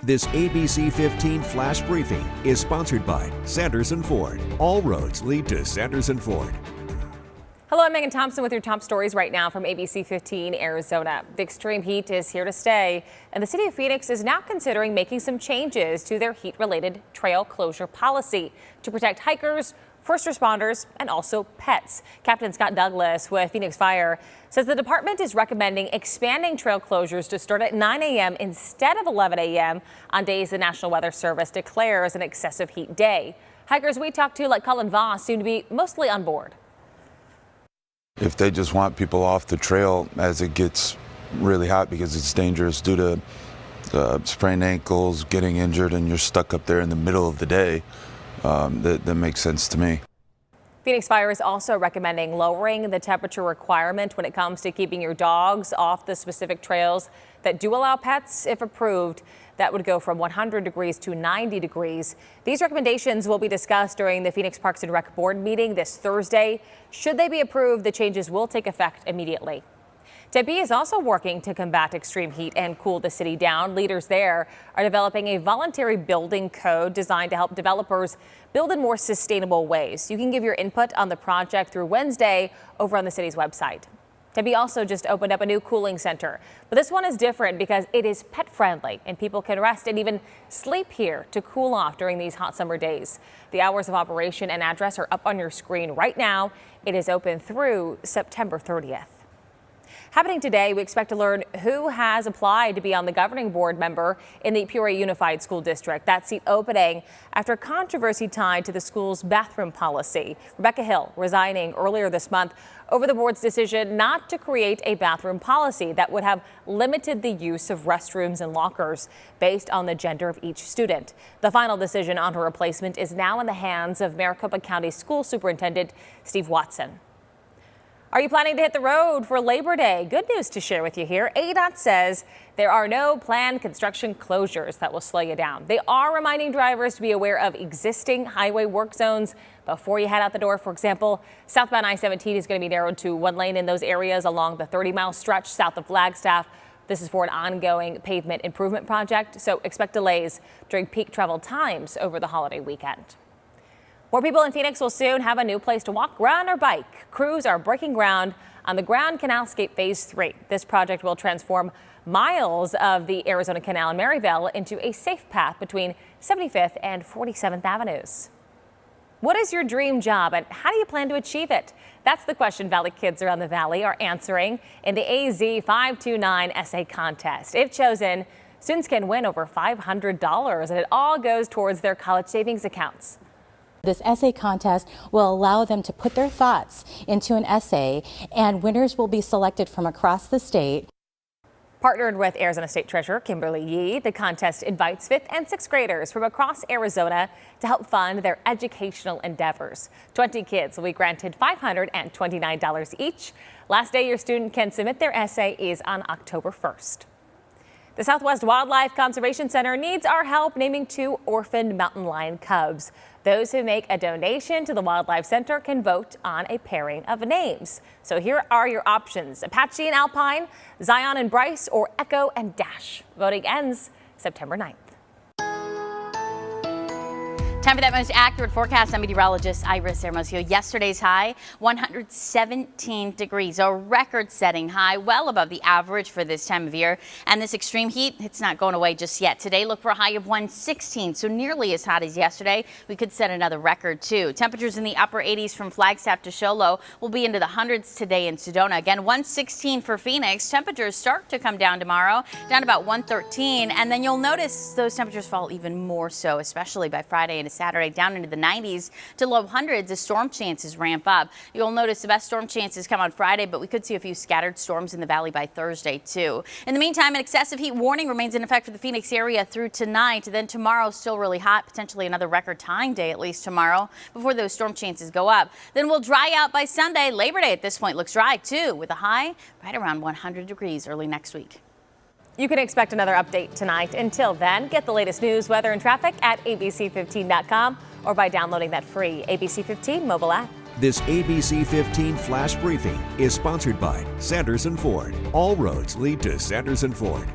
This ABC15 Flash Briefing is sponsored by Sanderson Ford. All roads lead to Sanderson Ford. Hello, I'm Megan Thompson with your top stories right now from ABC15 Arizona. The extreme heat is here to stay, and the city of Phoenix is now considering making some changes to their heat-related trail closure policy to protect hikers, first responders, and also pets. Captain Scott Douglas with Phoenix Fire says the department is recommending expanding trail closures to start at 9 a.m. instead of 11 a.m. on days the National Weather Service declares an excessive heat day. Hikers we talked to, like Colin Voss, seem to be mostly on board. If they just want people off the trail as it gets really hot because it's dangerous due to sprained ankles, getting injured, and you're stuck up there in the middle of the day, that makes sense to me. Phoenix Fire is also recommending lowering the temperature requirement when it comes to keeping your dogs off the specific trails that do allow pets. If approved, that would go from 100 degrees to 90 degrees. These recommendations will be discussed during the Phoenix Parks and Rec Board meeting this Thursday. Should they be approved, the changes will take effect immediately. Tempe is also working to combat extreme heat and cool the city down. Leaders there are developing a voluntary building code designed to help developers build in more sustainable ways. You can give your input on the project through Wednesday over on the city's website. Tempe also just opened up a new cooling center, but this one is different because it is pet friendly and people can rest and even sleep here to cool off during these hot summer days. The hours of operation and address are up on your screen right now. It is open through September 30th. Happening today, we expect to learn who has applied to be on the governing board member in the Peoria Unified School District. That seat opening after controversy tied to the school's bathroom policy. Rebecca Hill resigning earlier this month over the board's decision not to create a bathroom policy that would have limited the use of restrooms and lockers based on the gender of each student. The final decision on her replacement is now in the hands of Maricopa County School Superintendent Steve Watson. Are you planning to hit the road for Labor Day? Good news to share with you here. ADOT says there are no planned construction closures that will slow you down. They are reminding drivers to be aware of existing highway work zones before you head out the door. For example, southbound I-17 is going to be narrowed to one lane in those areas along the 30-mile stretch south of Flagstaff. This is for an ongoing pavement improvement project, so expect delays during peak travel times over the holiday weekend. More people in Phoenix will soon have a new place to walk, run, or bike. Crews are breaking ground on the Canal Phase 3. This project will transform miles of the Arizona Canal in Maryville into a safe path between 75th and 47th Avenues. What is your dream job and how do you plan to achieve it? That's the question Valley kids around the valley are answering in the AZ529 essay contest. If chosen, students can win over $500, and it all goes towards their college savings accounts. This essay contest will allow them to put their thoughts into an essay, and winners will be selected from across the state. Partnered with Arizona State Treasurer Kimberly Yee, the contest invites 5th and 6th graders from across Arizona to help fund their educational endeavors. 20 kids will be granted $529 each. Last day your student can submit their essay is on October 1st. The Southwest Wildlife Conservation Center needs our help naming 2 orphaned mountain lion cubs. Those who make a donation to the Wildlife Center can vote on a pairing of names. So here are your options: Apache and Alpine, Zion and Bryce, or Echo and Dash. Voting ends September 9th. Time for that most accurate forecast. I'm meteorologist Iris Hermosillo. Yesterday's high, 117 degrees, a record-setting high, well above the average for this time of year. And this extreme heat, it's not going away just yet. Today, look for a high of 116, so nearly as hot as yesterday. We could set another record, too. Temperatures in the upper 80s from Flagstaff to Show Low will be into the hundreds today in Sedona. Again, 116 for Phoenix. Temperatures start to come down tomorrow, down about 113. And then you'll notice those temperatures fall even more so, especially by Friday and Saturday, down into the 90s to low hundreds as storm chances ramp up. You'll notice the best storm chances come on Friday, but we could see a few scattered storms in the valley by Thursday, too. In the meantime, an excessive heat warning remains in effect for the Phoenix area through tonight. Then tomorrow, still really hot, potentially another record tying day at least tomorrow before those storm chances go up. Then we'll dry out by Sunday. Labor Day at this point looks dry, too, with a high right around 100 degrees early next week. You can expect another update tonight. Until then, get the latest news, weather, and traffic at abc15.com or by downloading that free ABC15 mobile app. This ABC15 Flash Briefing is sponsored by Sanderson Ford. All roads lead to Sanderson Ford.